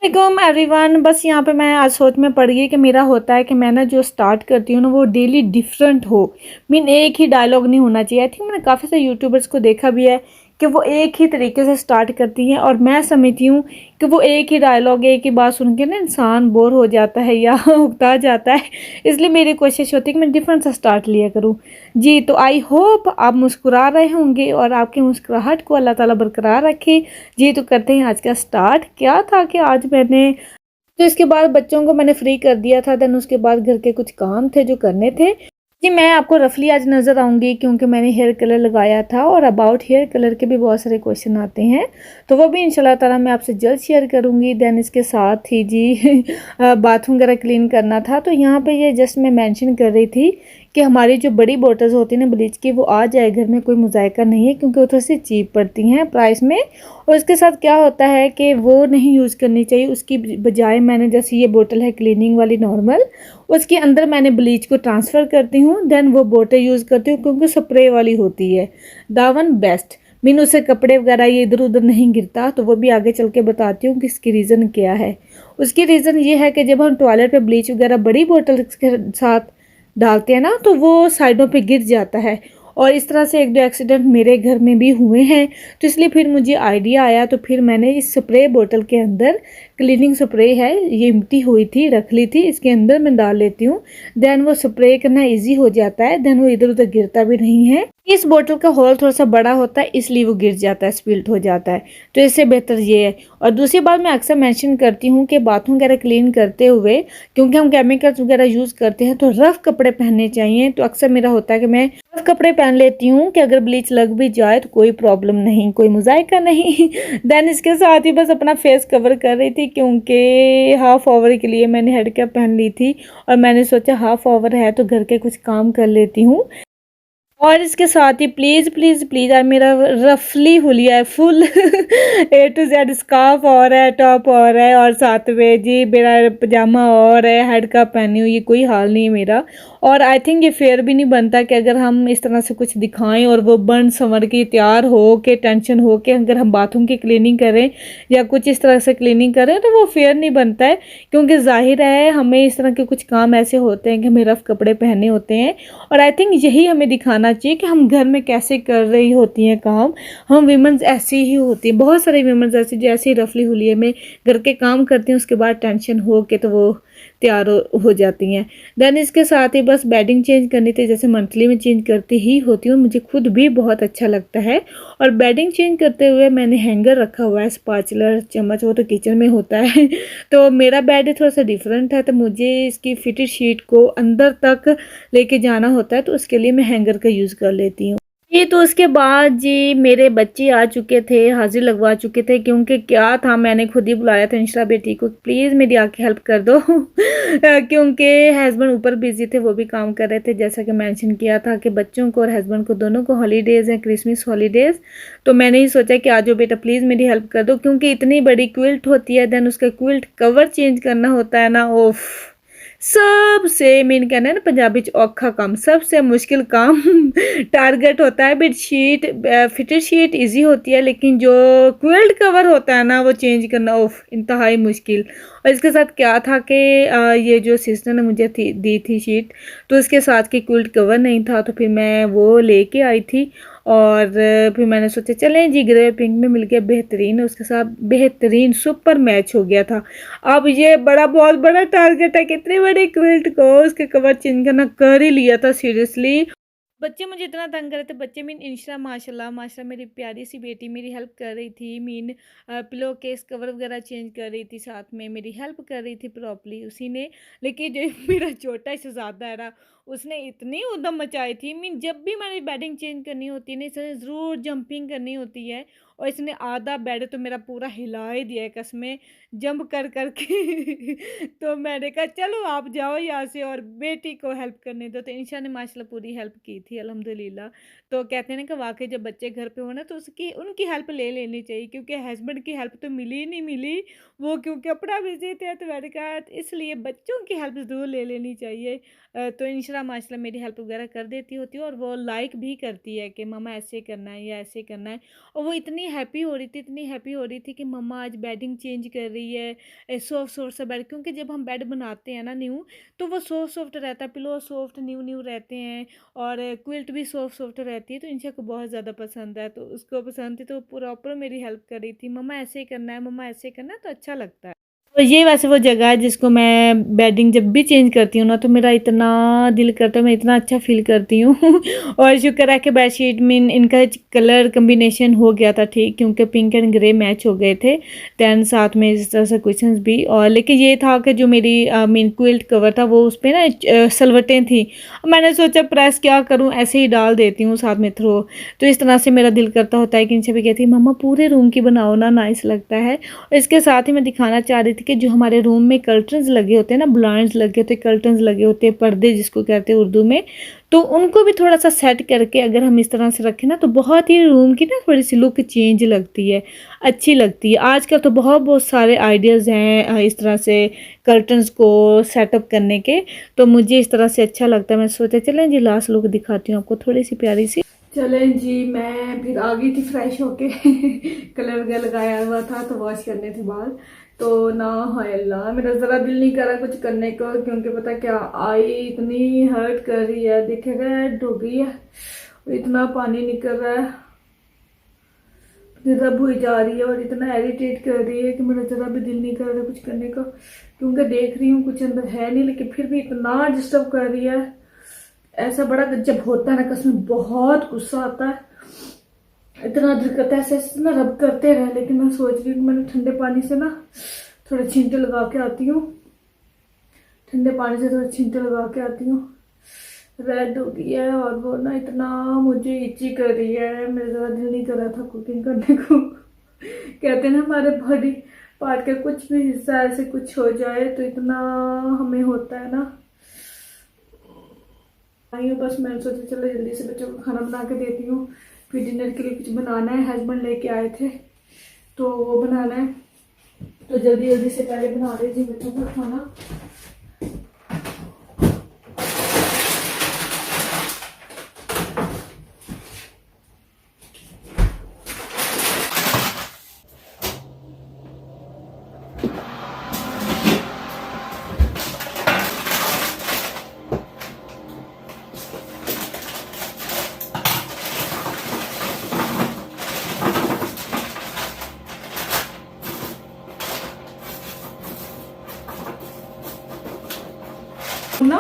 वालेकुम एवरीवन। बस यहाँ पे मैं आज सोच में पड़ गई कि मेरा होता है कि मैं ना जो स्टार्ट करती हूँ ना वो डेली डिफरेंट हो। मीन एक ही डायलॉग नहीं होना चाहिए। आई थिंक मैंने काफ़ी सारे यूट्यूबर्स को देखा भी है कि वो एक ही तरीके से स्टार्ट करती हैं, और मैं समझती हूँ कि वो एक ही डायलॉग एक ही बात सुन के ना इंसान बोर हो जाता है या उगता जाता है। इसलिए मेरी कोशिश होती है कि मैं डिफरेंट सा स्टार्ट लिया करूँ। जी, तो आई होप आप मुस्कुरा रहे होंगे और आपकी मुस्कुराहट को अल्लाह ताला बरकरार रखे। जी, तो करते हैं आज का स्टार्ट। क्या था कि आज मैंने तो इसके बाद बच्चों को मैंने फ्री कर दिया था। देन उसके बाद घर के कुछ काम थे जो करने थे। जी, मैं आपको रफली आज नज़र आऊँगी क्योंकि मैंने हेयर कलर लगाया था, और अबाउट हेयर कलर के भी बहुत सारे क्वेश्चन आते हैं, तो वो भी इंशाल्लाह ताला मैं आपसे जल्द शेयर करूँगी। देन इसके साथ ही जी बाथरूम वगैरह क्लीन करना था, तो यहाँ पे ये जस्ट मैं मेंशन कर रही थी कि हमारी जो बड़ी बॉटल्स होती हैं ना ब्लीच की, वो आ जाए घर में, कोई मुज़ायका नहीं है क्योंकि वो थोड़ी सी चीप पड़ती हैं प्राइस में। और इसके साथ क्या होता है कि वो नहीं यूज़ करनी चाहिए, उसकी बजाय मैंने जैसे ये बोतल है क्लीनिंग वाली नॉर्मल, उसके अंदर मैंने ब्लीच को ट्रांसफ़र करती हूँ। देन वो बोतल यूज़ करती हूँ क्योंकि स्प्रे वाली होती है, दावन बेस्ट। मीन उससे कपड़े वगैरह ये इधर उधर नहीं गिरता, तो वो भी आगे चल के बताती हूँ कि इसकी रीज़न क्या है। उसकी रीज़न ये है कि जब हम टॉयलेट पे ब्लीच वगैरह बड़ी बोतल के साथ डालते हैं ना, तो वो साइडों पे गिर जाता है, और इस तरह से एक दो एक्सीडेंट मेरे घर में भी हुए हैं। तो इसलिए फिर मुझे आइडिया आया, तो फिर मैंने इस स्प्रे बोतल के अंदर क्लीनिंग स्प्रे है, ये एम्प्टी हुई थी, रख ली थी, इसके अंदर मैं डाल लेती हूँ। देन वो स्प्रे करना इजी हो जाता है, देन वो इधर उधर गिरता भी नहीं है। इस बोतल का होल थोड़ा सा बड़ा होता है, इसलिए वो गिर जाता है, स्पिल्ट हो जाता है। तो इससे बेहतर ये है। और दूसरी बात मैं अक्सर मेंशन करती हूँ कि बाथरूम वगैरह क्लीन करते हुए, क्योंकि हम केमिकल्स वगैरह यूज़ करते हैं, तो रफ़ कपड़े पहनने चाहिए। तो अक्सर मेरा होता है कि मैं रफ़ कपड़े पहन लेती हूँ कि अगर ब्लीच लग भी जाए तो कोई प्रॉब्लम नहीं, कोई मुज़ायका नहीं। देन इसके साथ ही बस अपना फेस कवर कर रही थी क्योंकि हाफ आवर के लिए मैंने हेड कैप पहन ली थी, और मैंने सोचा हाफ आवर है तो घर के कुछ काम कर लेती हूँ। और इसके साथ ही प्लीज़ प्लीज़ प्लीज़ यार, मेरा रफली हुलिया है full A to Z scarf और है, टॉप और है, और साथ में जी मेरा पजामा और है, हेड का पहनी हुई, ये कोई हाल नहीं है मेरा। और आई थिंक ये फेयर भी नहीं बनता कि अगर हम इस तरह से कुछ दिखाएं और वो बन संवर के तैयार हो के टेंशन हो के अगर हम बाथरूम की क्लीनिंग करें या कुछ इस तरह से क्लीनिंग करें, तो वो फेयर नहीं बनता है। क्योंकि जाहिर है हमें इस तरह के कुछ काम ऐसे होते हैं कि हमें रफ़ कपड़े पहने होते हैं, और आई थिंक यही हमें दिखाना चाहिए कि हम घर में कैसे कर रही होती हैं काम। हम वीमेंस ऐसी ही होती हैं, बहुत सारी वीमेंस ऐसी जो ऐसी रफली हुलिये में घर के काम करती हैं, उसके बाद टेंशन हो के तो वो तैयार हो जाती हैं। देन इसके साथ ही बस बेडिंग चेंज करनी थी, जैसे मंथली में चेंज करती ही होती हूँ, मुझे खुद भी बहुत अच्छा लगता है। और बेडिंग चेंज करते हुए मैंने हैंगर रखा हुआ है, स्पाचुला चम्मच वो तो किचन में होता है तो मेरा बेड थोड़ा सा डिफरेंट है, तो मुझे इसकी फिटेड शीट को अंदर तक लेके जाना होता है, तो उसके लिए मैं हैंगर का यूज़ कर लेती हूँ। जी, तो उसके बाद जी मेरे बच्चे आ चुके थे, हाज़िर लगवा चुके थे, क्योंकि क्या था मैंने खुद ही बुलाया था इंशा बेटी को, प्लीज़ मेरी आके हेल्प कर दो क्योंकि हस्बैंड ऊपर बिज़ी थे, वो भी काम कर रहे थे। जैसा कि मेंशन किया था कि बच्चों को और हस्बैंड को दोनों को हॉलीडेज़ हैं, क्रिसमस हॉलीडेज़, तो मैंने ही सोचा कि आ जाओ बेटा प्लीज़ मेरी हेल्प कर दो, क्योंकि इतनी बड़ी क्विल्ट होती है, देन उसका क्विल्ट कवर चेंज करना होता है ना, ओफ सबसे मेन कहना है ना पंजाबी च औखा काम, सबसे मुश्किल काम टारगेट होता है बेडशीट। फिटेड शीट इजी होती है, लेकिन जो क्विल्ट कवर होता है ना वो चेंज करना उफ इंतहाई मुश्किल। और इसके साथ क्या था कि ये जो सिस्टर ने मुझे दी थी शीट, तो उसके साथ की क्विल्ट कवर नहीं था, तो फिर मैं वो लेके आई थी। और फिर मैंने सोचा चलें जी, ग्रे पिंक में मिल गया, बेहतरीन, उसके साथ बेहतरीन सुपर मैच हो गया था। अब ये बड़ा बहुत बड़ा टारगेट है, कितनी बड़ी क्विल्ट को उसके कवर चेंज करना, कर ही लिया था सीरियसली। बच्चे मुझे इतना तंग कर रहे थे, बच्चे मीन इंशा माशाल्लाह माशाल्लाह मेरी प्यारी सी बेटी मेरी हेल्प कर रही थी, मीन पिलो केस कवर वगैरह चेंज कर रही थी, साथ में मेरी हेल्प कर रही थी प्रॉपरली उसी ने। लेकिन जो मेरा छोटा शहजादा है ना, उसने इतनी उधम मचाई थी, मीन जब भी मैंने बेडिंग चेंज करनी होती है ना, इसने ज़रूर जंपिंग करनी होती है, और इसने आधा बेड तो मेरा पूरा हिला ही दिया है कसमें, जंप कर कर के तो मैंने कहा चलो आप जाओ यहाँ से और बेटी को हेल्प करने दो, तो इंशा ने माशाल्लाह पूरी हेल्प की थी अल्हम्दुलिल्लाह। तो कहते हैं ना कि वाकई जब बच्चे घर पे हो ना, तो उसकी उनकी हेल्प ले लेनी चाहिए, क्योंकि हस्बैंड की हेल्प तो मिली ही नहीं मिली, वो क्योंकि अपना बिजी थे, तो मैंने कहा इसलिए बच्चों की हेल्प ज़रूर ले लेनी चाहिए। तो इंशा हमेशा माशाल्लाह मेरी हेल्प वगैरह कर देती होती है, और वो लाइक भी करती है कि मम्मा ऐसे करना है या ऐसे करना है। और वो इतनी हैप्पी हो रही थी, इतनी हैप्पी हो रही थी कि मम्मा आज बेडिंग चेंज कर रही है, सॉफ्ट सॉफ्ट सा बेड, क्योंकि जब हम बेड बनाते हैं ना न्यू, तो वो सॉफ्ट सॉफ्ट रहता है, पिलो सॉफ्ट न्यू न्यू रहते हैं, और क्विल्ट भी सॉफ्ट सॉफ्ट रहती है। तो इंशा को बहुत ज़्यादा पसंद है, तो उसको पसंद थी, तो प्रॉपर मेरी हेल्प कर रही थी, मम्मा ऐसे करना है, मम्मा ऐसे करना है, तो अच्छा लगता है। तो ये वैसे वो जगह है जिसको मैं बेडिंग जब भी चेंज करती हूँ ना, तो मेरा इतना दिल करता है, मैं इतना अच्छा फ़ील करती हूँ। और शुक्र है कि बेडशीट में इनका कलर कम्बिनेशन हो गया था ठीक, क्योंकि पिंक एंड ग्रे मैच हो गए थे। दैन साथ में इस तरह से क्वेश्चंस भी, और लेकिन ये था कि जो मेरी मेन क्विल्ट कवर था वो उस पर ना सलवटें थी। मैंने सोचा प्रेस क्या करूँ, ऐसे ही डाल देती हूँ साथ में थ्रो। तो इस तरह से मेरा दिल करता होता है कि इनसे भी कहती है मम्मा पूरे रूम की बनाओ ना, नाइस लगता है। और इसके साथ ही मैं दिखाना चाह रही थी कि जो हमारे रूम में कर्टन्स लगे होते हैं ना, ब्लाइंड्स लगे होते हैं, कर्टन्स लगे होते हैं, पर्दे जिसको कहते हैं उर्दू में, तो उनको भी थोड़ा सा सेट करके अगर हम इस तरह से रखें ना, तो बहुत ही रूम की ना थोड़ी सी लुक चेंज लगती है, अच्छी लगती है। आजकल तो बहुत बहुत सारे आइडियाज़ हैं इस तरह से कर्टन्स को सेटअप करने के, तो मुझे इस तरह से अच्छा लगता है। मैं सोचा चलें जी लास्ट लुक दिखाती हूँ आपको, थोड़ी सी प्यारी सी। चलें जी, मैं फिर आ गई थी फ्रेश होके। कलर वगैरह लगाया हुआ था, तो वॉश करने थे बाल, तो ना हाय अल्लाह, मेरा ज़रा दिल नहीं कर रहा कुछ करने को, क्योंकि पता क्या आई इतनी हर्ट कर रही है, देखेगा डूब गई है, और इतना पानी निकल रहा है, रब हुई जा रही है, और इतना इरिटेट कर रही है कि मेरा ज़रा भी दिल नहीं कर रहा कुछ करने का, क्योंकि देख रही हूँ कुछ अंदर है नहीं, लेकिन फिर भी इतना डिस्टर्ब कर रही है। ऐसा बड़ा जब होता है ना कसम, बहुत गुस्सा आता है, इतना दिल करता है ऐसे ना रब करते रहे। लेकिन मैं सोच रही हूँ मैंने ठंडे पानी से ना थोड़े छींटे लगा के आती हूँ, ठंडे पानी से थोड़े छींटे लगा के आती हूँ। रेड हो गई है, और वो ना इतना मुझे इची कर रही है, मेरा ज़रा दिल नहीं कर रहा था कुकिंग करने को। कहते हैं ना हमारे बॉडी पार्ट का कुछ भी हिस्सा ऐसे कुछ हो जाए तो इतना हमें होता है ना। आई हूँ बस, मैंने सोचा चलो जल्दी से बच्चों को खाना बना के देती हूँ, फिर डिनर के लिए कुछ बनाना है, हस्बैंड लेके आए थे तो वो बनाना है, तो जल्दी जल्दी से पहले बना दीजिए बच्चों को खाना। ना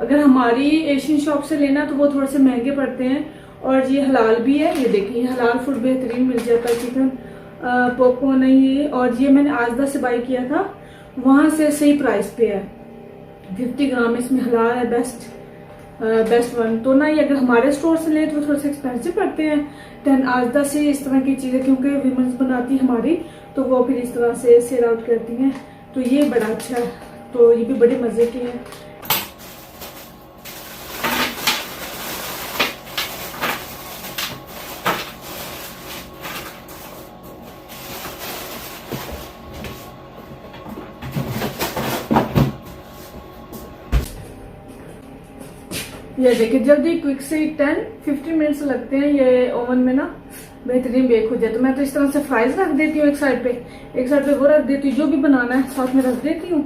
अगर हमारी एशियन शॉप से लेना तो वो थोड़े से महंगे पड़ते हैं, और ये हलाल भी है, ये देखिए हलाल फूड बेहतरीन मिल जाता है, चिकन पॉपकॉर्न है ये, और ये मैंने आजदा से बाई किया था, वहाँ से सही प्राइस पे है, 50 ग्राम इसमें हलाल है, बेस्ट वन। तो ना ये अगर हमारे स्टोर से ले तो थोड़े से एक्सपेंसिव पड़ते हैं, देन आजदा से इस तरह की चीज़ें, क्योंकि वीमेंस बनाती हमारी, तो वो फिर इस तरह से सेल आउट करती हैं, तो ये बड़ा अच्छा है, तो ये भी बड़े मज़े के हैं। ये देखिए जल्दी क्विक से 10-15 मिनट्स लगते हैं ये ओवन में ना बेहतरीन बेक हो जाए। तो मैं तो इस तरह से फ्राइज रख देती हूँ एक साइड पे वो रख देती हूँ, जो भी बनाना है साथ में रख देती हूँ,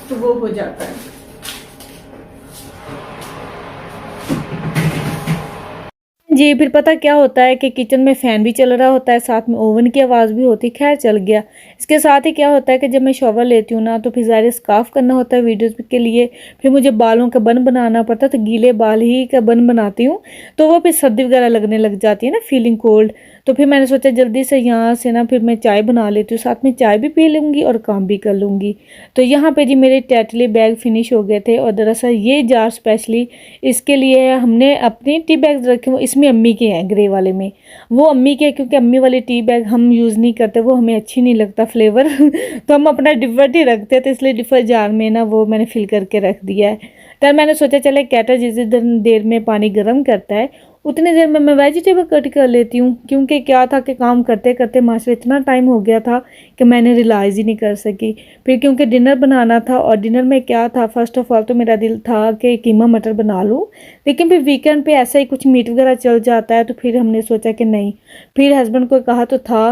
तो वो हो जाता है। जी, फिर पता क्या होता है कि किचन में फ़ैन भी चल रहा होता है, साथ में ओवन की आवाज़ भी होती है, खैर चल गया। इसके साथ ही क्या होता है कि जब मैं शॉवर लेती हूँ ना, तो फिर ज़ाहिर स्कार्फ़ करना होता है वीडियोज़ के लिए, फिर मुझे बालों का बन बनाना पड़ता है, तो गीले बाल ही का बन बनाती हूँ, तो वो फिर सर्दी वगैरह लगने लग जाती है ना, फीलिंग कोल्ड। तो फिर मैंने सोचा जल्दी से यहाँ से ना फिर मैं चाय बना लेती हूँ, साथ में चाय भी पी लूँगी और काम भी कर लूँगी। तो यहाँ पे जी मेरे टेटली बैग फिनिश हो गए थे, और दरअसल ये जार स्पेशली इसके लिए हमने अपने टी बैग्स रखे, वो इसमें अम्मी के हैं ग्रे वाले में, वो अम्मी के, क्योंकि अम्मी वाली टी बैग हम यूज़ नहीं करते, वो हमें अच्छी नहीं लगता फ्लेवर। तो हम अपना डिफर ही रखते, तो इसलिए डिफर जार में ना वो मैंने फिल करके रख दिया है। तब मैंने सोचा चले केटल जिस देर में पानी गर्म करता है उतनी देर में मैं वेजिटेबल कट कर लेती हूँ, क्योंकि क्या था कि काम करते करते माशा इतना टाइम हो गया था कि मैंने रियलाइज़ ही नहीं कर सकी। फिर क्योंकि डिनर बनाना था, और डिनर में क्या था, फ़र्स्ट ऑफ़ ऑल तो मेरा दिल था कि कीमा मटर बना लूँ, लेकिन फिर वीकेंड पे ऐसा ही कुछ मीट वगैरह चल जाता है, तो फिर हमने सोचा कि नहीं। फिर हस्बैंड को कहा तो था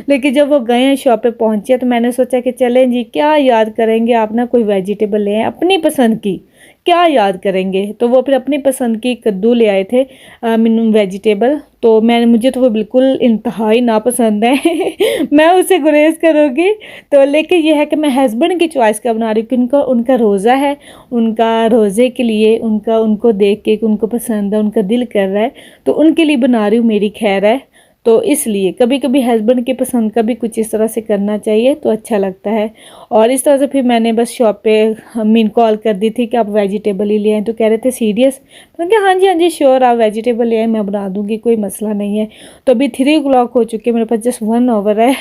लेकिन जब वो गए हैं शॉप पे पहुँचे, तो मैंने सोचा कि चलें जी, क्या याद करेंगे आप ना, कोई वेजिटेबल ले आएँ अपनी पसंद की, क्या याद करेंगे। तो वो फिर अपनी पसंद की कद्दू ले आए थे, वेजिटेबल। तो मैंने मुझे तो वो बिल्कुल इंतहाई नापसंद है मैं उसे गुरेज करूँगी। तो लेकिन ये है कि मैं हस्बैंड की चॉइस का बना रही हूँ, कि उनका उनका रोज़ा है, उनका रोज़े के लिए उनका उनको देख के उनको पसंद है, उनका दिल कर रहा है, तो उनके लिए बना रही हूँ, मेरी खैर है। तो इसलिए कभी कभी हस्बैंड की पसंद का भी कुछ इस तरह से करना चाहिए, तो अच्छा लगता है। और इस तरह से फिर मैंने बस शॉप पे मीन कॉल कर दी थी कि आप वेजिटेबल ही ले आएँ, तो कह रहे थे सीरियस। मैंने कहा हाँ जी हाँ जी श्योर, आप वेजिटेबल ले आएँ, मैं बना दूँगी, कोई मसला नहीं है। तो अभी 3 o'clock हो चुके हैं, मेरे पास जस्ट 1 hour है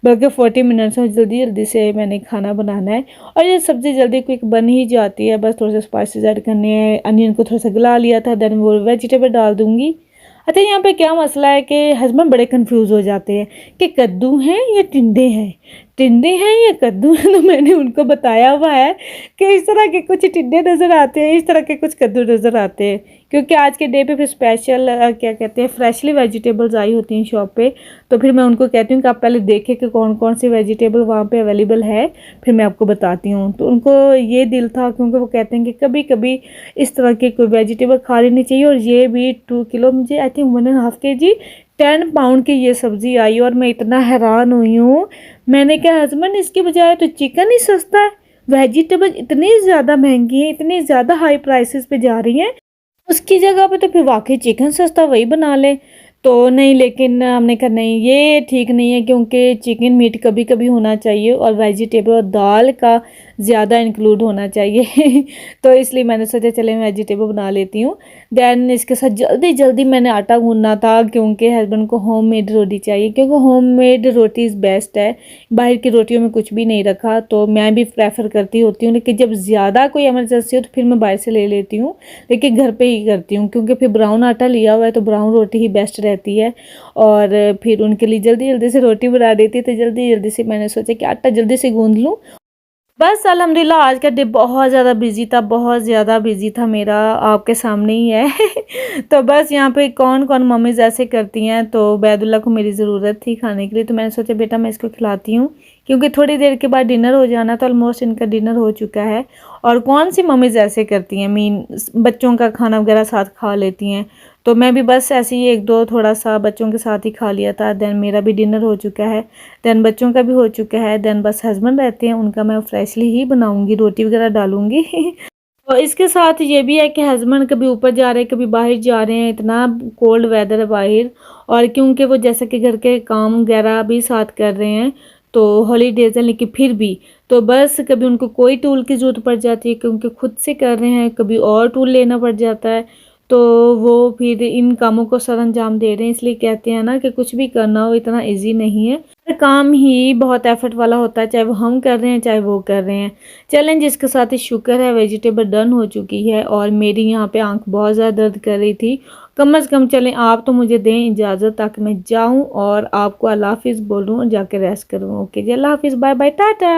बल्कि 40 minutes में जल्दी जल्दी से मैंने खाना बनाना है। और ये सब्ज़ी जल्दी क्विक बन ही जाती है, बस थोड़े से स्पाइसेस ऐड करने हैं, अनियन को थोड़ा सा गला लिया था, देन वो वेजिटेबल डाल दूँगी। अच्छा, यहाँ पे क्या मसला है कि हस्बैंड बड़े कंफ्यूज हो जाते हैं कि कद्दू हैं या टिंडे हैं, टिंडे हैं या कद्दू हैं। तो मैंने उनको बताया हुआ है कि इस तरह के कुछ टिंडे नज़र आते हैं, इस तरह के कुछ कद्दू नज़र आते हैं, क्योंकि आज के डे पे फिर स्पेशल क्या कहते हैं, फ्रेशली वेजिटेबल्स आई होती हैं शॉप पे। तो फिर मैं उनको कहती हूँ कि आप पहले देखें कि कौन कौन सी वेजिटेबल वहाँ पे अवेलेबल है, फिर मैं आपको बताती हूँ। तो उनको ये दिल था, क्योंकि वो कहते हैं कि कभी कभी इस तरह की कोई वेजिटेबल खा लेनी चाहिए। और ये भी 2 किलो, मुझे आई थिंक 1.5 kg, 10 pound की ये सब्ज़ी आई, और मैं इतना हैरान हुई हूँ। मैंने कहा हस्बैंड, इसकी बजाय तो चिकन ही सस्ता है, वेजिटेबल इतनी ज़्यादा महंगी है, इतनी ज़्यादा हाई प्राइसेस पे जा रही हैं, उसकी जगह पे तो फिर वाकई चिकन सस्ता, वही बना लें। तो नहीं, लेकिन हमने कहा नहीं, ये ठीक नहीं है, क्योंकि चिकन मीट कभी कभी होना चाहिए, और वेजिटेबल और दाल का ज़्यादा इंक्लूड होना चाहिए तो इसलिए मैंने सोचा चले मैं वेजिटेबल बना लेती हूँ। देन इसके साथ जल्दी जल्दी मैंने आटा गूंदना था, क्योंकि हस्बैंड को होममेड रोटी चाहिए, क्योंकि होममेड रोटी इज़ बेस्ट है, बाहर की रोटियों में कुछ भी नहीं रखा। तो मैं भी प्रेफर करती होती हूँ, लेकिन जब ज़्यादा कोई इमरजेंसी हो तो फिर मैं बाहर से ले लेती हूँ, लेकिन घर पे ही करती हूँ, क्योंकि फिर ब्राउन आटा लिया हुआ है तो ब्राउन रोटी ही बेस्ट रहती है। और फिर उनके लिए जल्दी जल्दी से रोटी बना देती, तो जल्दी जल्दी से मैंने सोचा कि आटा जल्दी से गूंद लूँ। बस अल्हम्दुलिल्लाह आज का डे बहुत ज़्यादा बिजी था, बहुत ज़्यादा बिजी था मेरा, आपके सामने ही है तो बस यहाँ पे कौन कौन मम्मीज़ ऐसे करती हैं। तो बैदुल्ला को मेरी ज़रूरत थी खाने के लिए, तो मैंने सोचा बेटा मैं इसको खिलाती हूँ, क्योंकि थोड़ी देर के बाद डिनर हो जाना, तो ऑलमोस्ट इनका डिनर हो चुका है। और कौन सी मम्मीज़ ऐसे करती हैं, मीन बच्चों का खाना वगैरह साथ खा लेती हैं। तो मैं भी बस ऐसे ही एक दो थोड़ा सा बच्चों के साथ ही खा लिया था, देन मेरा भी डिनर हो चुका है, देन बच्चों का भी हो चुका है, देन बस हस्बैंड रहते हैं, उनका मैं फ्रेशली ही बनाऊंगी, रोटी वगैरह डालूंगी और इसके साथ ये भी है कि हस्बैंड कभी ऊपर जा रहे हैं, कभी बाहर जा रहे हैं, इतना कोल्ड वेदर है बाहर। और क्योंकि वो जैसे कि घर के काम वगैरह भी साथ कर रहे हैं, तो हॉलीडेज है, लेकिन फिर भी तो बस कभी उनको कोई टूल की ज़रूरत पड़ जाती है, क्योंकि खुद से कर रहे हैं, कभी और टूल लेना पड़ जाता है, तो वो फिर इन कामों को सर अंजाम दे रहे हैं। इसलिए कहते हैं ना कि कुछ भी करना हो इतना इजी नहीं है, हर काम ही बहुत एफर्ट वाला होता है, चाहे वो हम कर रहे हैं चाहे वो कर रहे हैं। चैलेंज इसके साथ ही शुक्र है वेजिटेबल डन हो चुकी है, और मेरी यहाँ पे आंख बहुत ज़्यादा दर्द कर रही थी। कम से कम चलें आप तो मुझे दें इजाज़त, ताकि मैं जाऊँ और आपको अल्लाह हाफिज़ बोलूँ और जाके रेस्ट करूँ। ओके जी, अल्लाह हाफिज़, बाय बाय, टाटा।